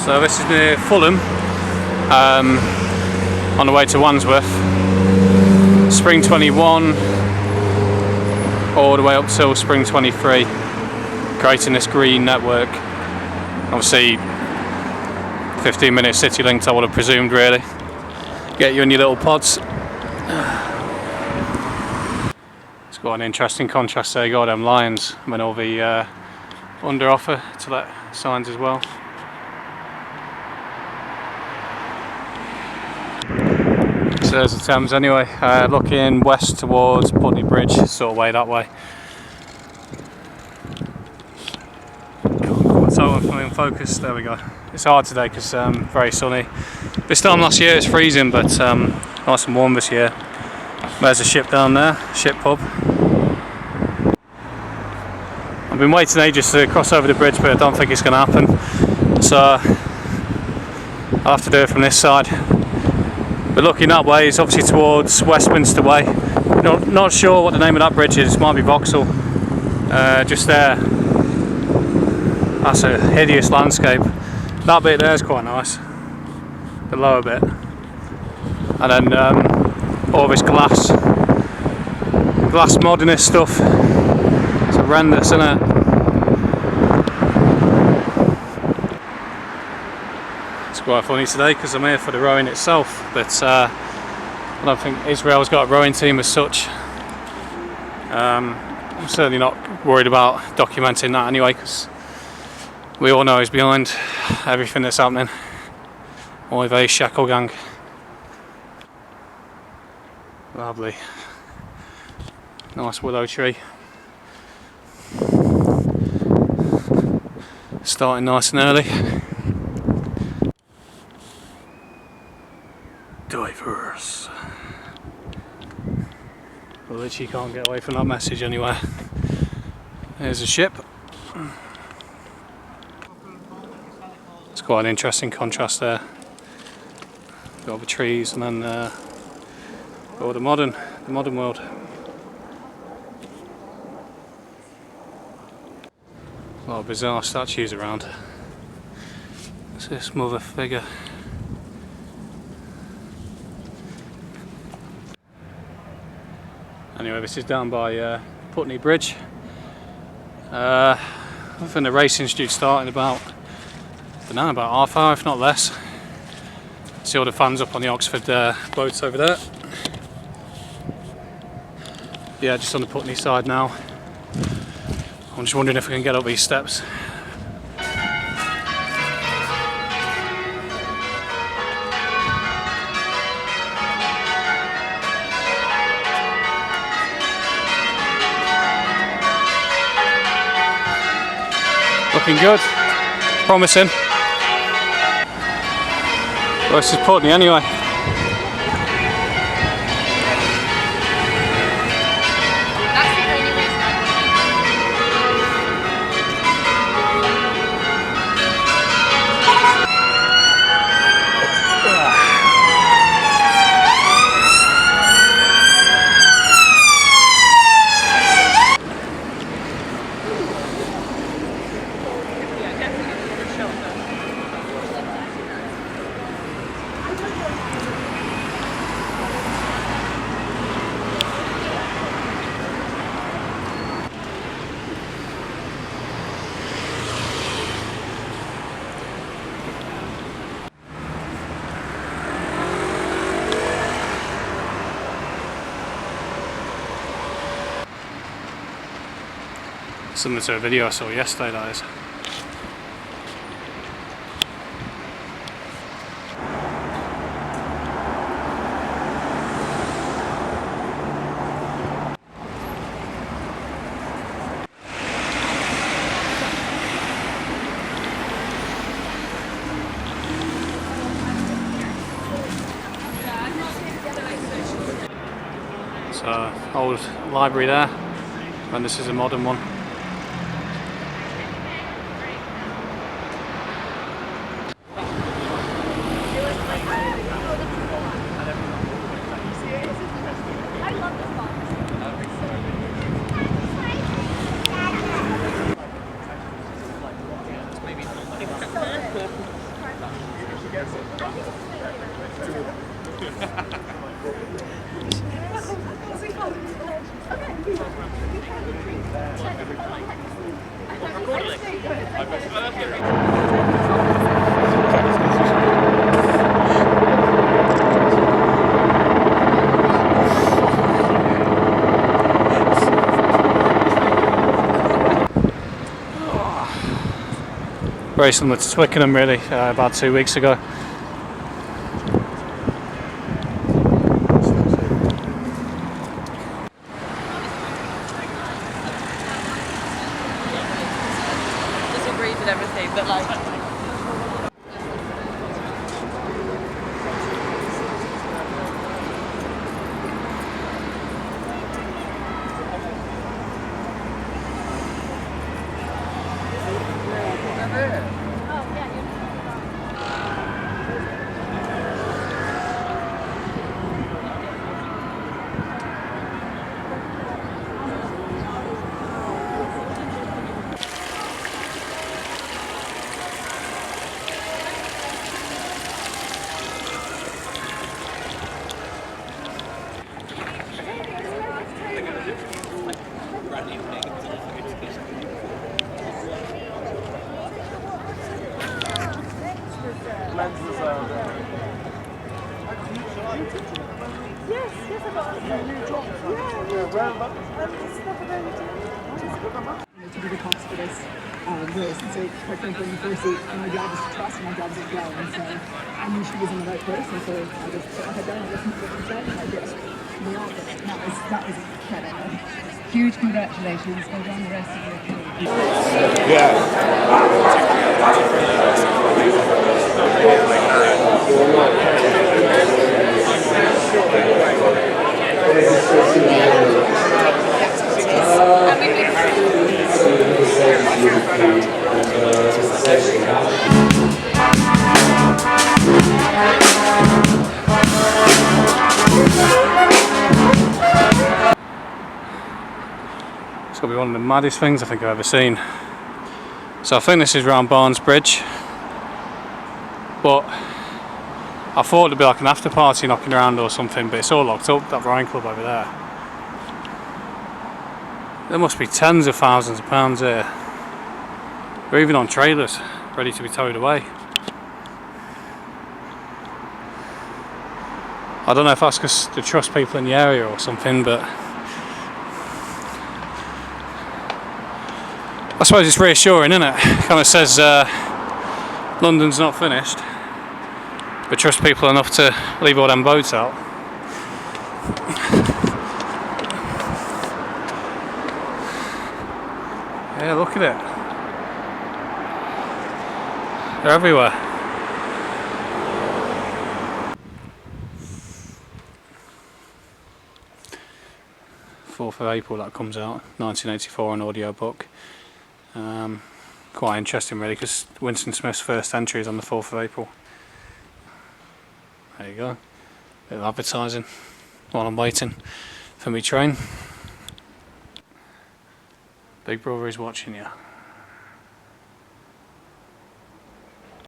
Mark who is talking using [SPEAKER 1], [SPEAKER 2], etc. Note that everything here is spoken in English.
[SPEAKER 1] So this is near Fulham, on the way to Wandsworth. Spring 21 all the way up till Spring 23, creating this green network. Obviously 15-minute city linked, I would have presumed, really. Get you in your little pods. It's got an interesting contrast there. You got them lions and then all the under offer to let signs as well. So there's the Thames anyway, looking west towards Putney Bridge, sort of way that way. So I'm in focus, there we go. It's hard today because very sunny. This time last year it's freezing, but nice and warm this year. There's a ship down there, ship pub. I've been waiting ages to cross over the bridge, but I don't think it's going to happen. So I'll have to do it from this side. But looking that way is obviously towards Westminster Way. Not sure what the name of that bridge is. It might be Vauxhall. Just there. That's a hideous landscape. That bit there is quite nice. The lower bit. And then all this glass modernist stuff. It's horrendous, isn't it? It's quite funny today because I'm here for the rowing itself, but I don't think Israel's got a rowing team as such. I'm certainly not worried about documenting that anyway, because we all know he's behind everything that's happening. Oy Shackle Gang. Lovely. Nice willow tree. Starting nice and early. Diverse. Well, literally can't get away from that message anywhere. There's a ship. It's quite an interesting contrast there. Got the trees and then got the modern world. A lot of bizarre statues around. What's this mother figure? Anyway, this is down by Putney Bridge. I think the racing's due to start in about half hour, if not less. See all the fans up on the Oxford boats over there. Yeah, just on the Putney side now. I'm just wondering if we can get up these steps. Looking good, promising. Well, this is Putney anyway. Similar to a video I saw yesterday, that is. So, old library there, and this is a modern one. Very similar to Twickenham really, about 2 weeks ago.
[SPEAKER 2] Disagrees with everything, but like.
[SPEAKER 3] Yes, I got a new job. To do the cost for this race, and so quite frankly, in the first week, my job is to trust, and my job is as well, and so I knew she was in the right place, and so I just put my head down and listened to what she said, and I did. We all did it. That was incredible. Huge congratulations. Well done the rest of your team.
[SPEAKER 1] It's got to be one of the maddest things I think I've ever seen. So I think this is round Barnes Bridge, but I thought it'd be like an after party knocking around or something, but it's all locked up, that Rhine Club over there. There must be tens of thousands of pounds here. They're even on trailers, ready to be towed away. I don't know if that's because they trust people in the area or something, but I suppose it's reassuring, isn't it? Kind of says London's not finished, but trust people enough to leave all them boats out. Yeah, look at it. They're everywhere. Fourth of April that comes out, 1984, an audio book. Quite interesting really, because Winston Smith's first entry is on the 4th of April. There you go. Bit of advertising while I'm waiting for me train. Big Brother is watching you.